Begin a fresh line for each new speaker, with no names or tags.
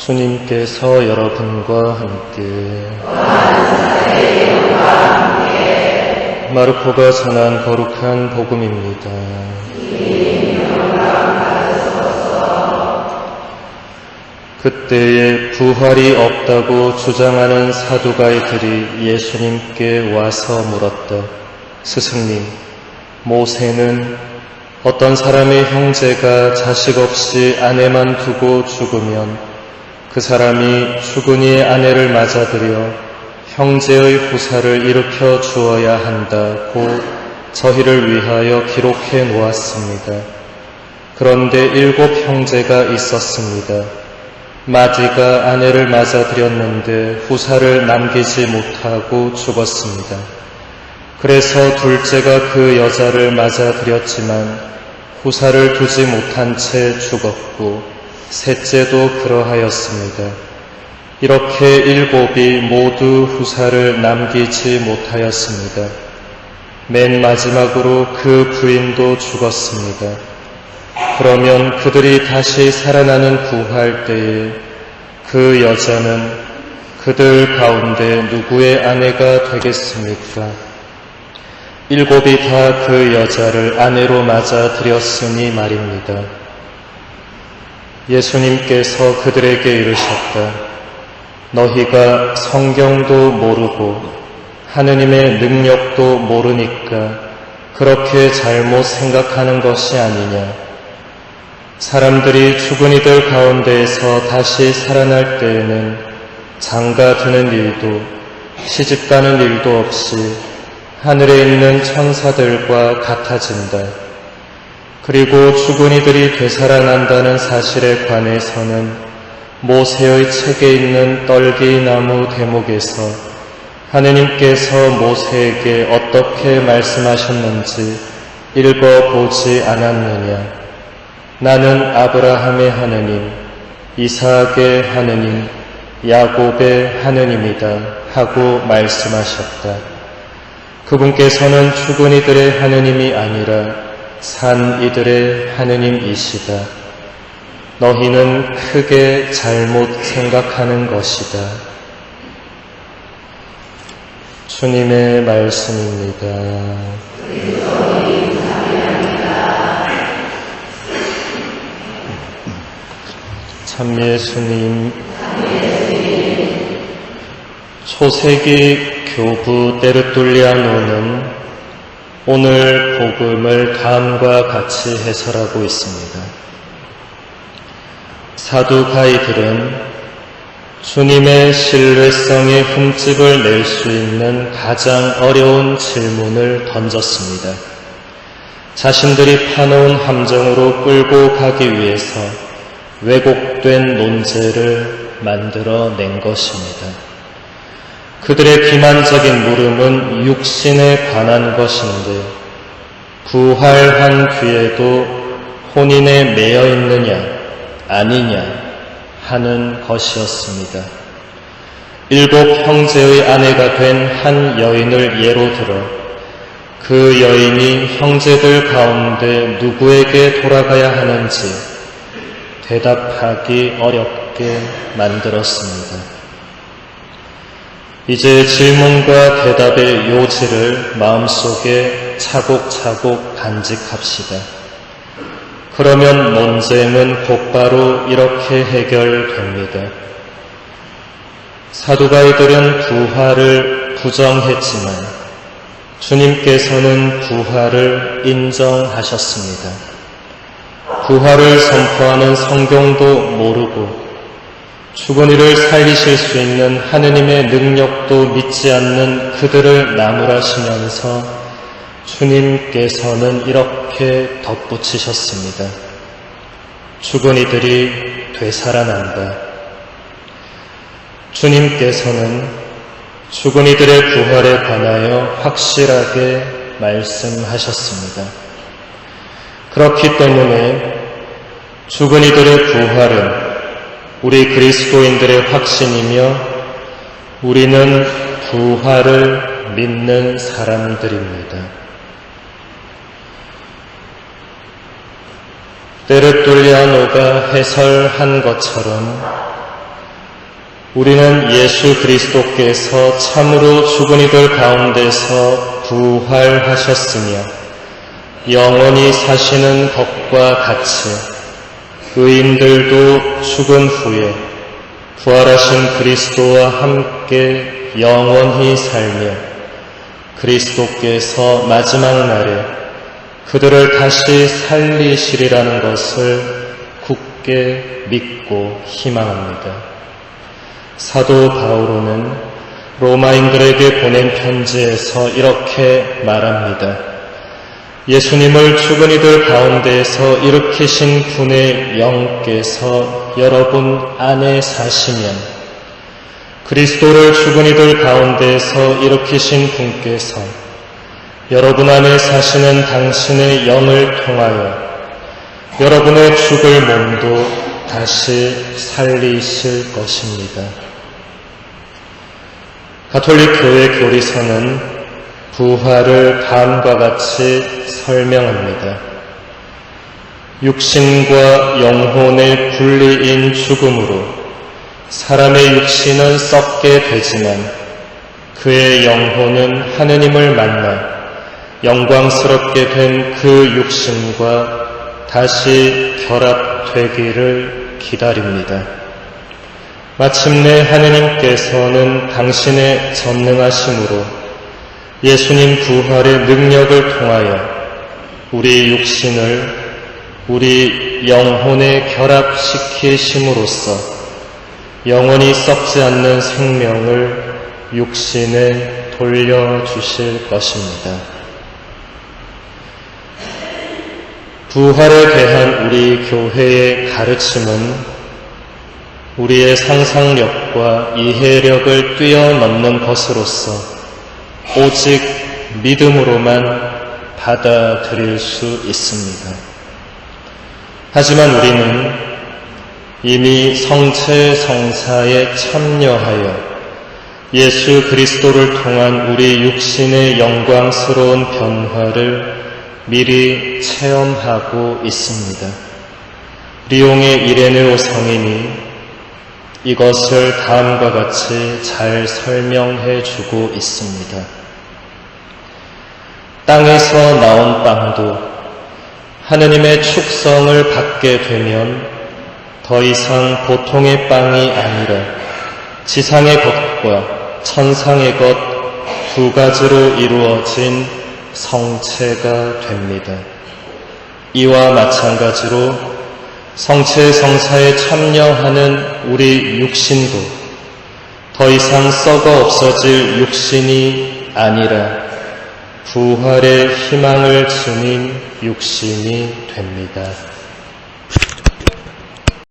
주님께서 여러분과 함께 마르코가 전한 거룩한 복음입니다. 그때에 부활이 없다고 주장하는 사두가이들이 예수님께 와서 물었다. 스승님, 모세는 어떤 사람의 형제가 자식 없이 아내만 두고 죽으면 그 사람이 죽은 이의 아내를 맞아들여 형제의 후사를 일으켜 주어야 한다고 저희를 위하여 기록해 놓았습니다. 그런데 7 형제가 있었습니다. 마디가 아내를 맞아들였는데 후사를 남기지 못하고 죽었습니다. 그래서 둘째가 그 여자를 맞아들였지만 후사를 두지 못한 채 죽었고 셋째도 그러하였습니다. 이렇게 7이 모두 후사를 남기지 못하였습니다. 맨 마지막으로 그 부인도 죽었습니다. 그러면 그들이 다시 살아나는 부활 때에 그 여자는 그들 가운데 누구의 아내가 되겠습니까? 7이 다 그 여자를 아내로 맞아들였으니 말입니다. 예수님께서 그들에게 이르셨다. 너희가 성경도 모르고 하느님의 능력도 모르니까 그렇게 잘못 생각하는 것이 아니냐. 사람들이 죽은 이들 가운데에서 다시 살아날 때에는 장가 드는 일도 시집가는 일도 없이 하늘에 있는 천사들과 같아진다. 그리고 죽은 이들이 되살아난다는 사실에 관해서는 모세의 책에 있는 떨기나무 대목에서 하느님께서 모세에게 어떻게 말씀하셨는지 읽어보지 않았느냐. 나는 아브라함의 하느님, 이삭의 하느님, 야곱의 하느님이다 하고 말씀하셨다. 그분께서는 죽은 이들의 하느님이 아니라 산 이들의 하느님이시다. 너희는 크게 잘못 생각하는 것이다. 주님의 말씀입니다. 참 예수님, 초세기 교부 데르툴리아노는 오늘 복음을 다음과 같이 해설하고 있습니다. 사두가이들은 주님의 신뢰성의 흠집을 낼 수 있는 가장 어려운 질문을 던졌습니다. 자신들이 파놓은 함정으로 끌고 가기 위해서 왜곡된 논제를 만들어낸 것입니다. 그들의 기만적인 물음은 육신에 관한 것인데 부활한 뒤에도 혼인에 매여 있느냐 아니냐 하는 것이었습니다. 7 형제의 아내가 된 한 여인을 예로 들어 그 여인이 형제들 가운데 누구에게 돌아가야 하는지 대답하기 어렵게 만들었습니다. 이제 질문과 대답의 요지를 마음속에 차곡차곡 간직합시다. 그러면 논쟁은 곧바로 이렇게 해결됩니다. 사두가이들은 부활을 부정했지만 주님께서는 부활을 인정하셨습니다. 부활을 선포하는 성경도 모르고 죽은 이를 살리실 수 있는 하느님의 능력도 믿지 않는 그들을 나무라시면서 주님께서는 이렇게 덧붙이셨습니다. 죽은 이들이 되살아난다. 주님께서는 죽은 이들의 부활에 관하여 확실하게 말씀하셨습니다. 그렇기 때문에 죽은 이들의 부활은 우리 그리스도인들의 확신이며 우리는 부활을 믿는 사람들입니다. 데르툴리아노가 해설한 것처럼 우리는 예수 그리스도께서 참으로 죽은 이들 가운데서 부활하셨으며 영원히 사시는 것과 같이 의인들도 죽은 후에 부활하신 그리스도와 함께 영원히 살며 그리스도께서 마지막 날에 그들을 다시 살리시리라는 것을 굳게 믿고 희망합니다. 사도 바오로는 로마인들에게 보낸 편지에서 이렇게 말합니다. 예수님을 죽은 이들 가운데에서 일으키신 분의 영께서 여러분 안에 사시면 그리스도를 죽은 이들 가운데에서 일으키신 분께서 여러분 안에 사시는 당신의 영을 통하여 여러분의 죽을 몸도 다시 살리실 것입니다. 가톨릭 교회 교리서는 부활을 다음과 같이 설명합니다. 육신과 영혼의 분리인 죽음으로 사람의 육신은 썩게 되지만 그의 영혼은 하느님을 만나 영광스럽게 된 그 육신과 다시 결합되기를 기다립니다. 마침내 하느님께서는 당신의 전능하심으로 예수님 부활의 능력을 통하여 우리 육신을 우리 영혼에 결합시키심으로써 영원히 썩지 않는 생명을 육신에 돌려주실 것입니다. 부활에 대한 우리 교회의 가르침은 우리의 상상력과 이해력을 뛰어넘는 것으로서 오직 믿음으로만 받아들일 수 있습니다. 하지만 우리는 이미 성체 성사에 참여하여 예수 그리스도를 통한 우리 육신의 영광스러운 변화를 미리 체험하고 있습니다. 리옹의 이레네오 성인이 이것을 다음과 같이 잘 설명해 주고 있습니다. 땅에서 나온 빵도 하느님의 축성을 받게 되면 더 이상 보통의 빵이 아니라 지상의 것과 천상의 것 두 가지로 이루어진 성체가 됩니다. 이와 마찬가지로 성체 성사에 참여하는 우리 육신도 더 이상 썩어 없어질 육신이 아니라 부활의 희망을 지닌 육신이 됩니다.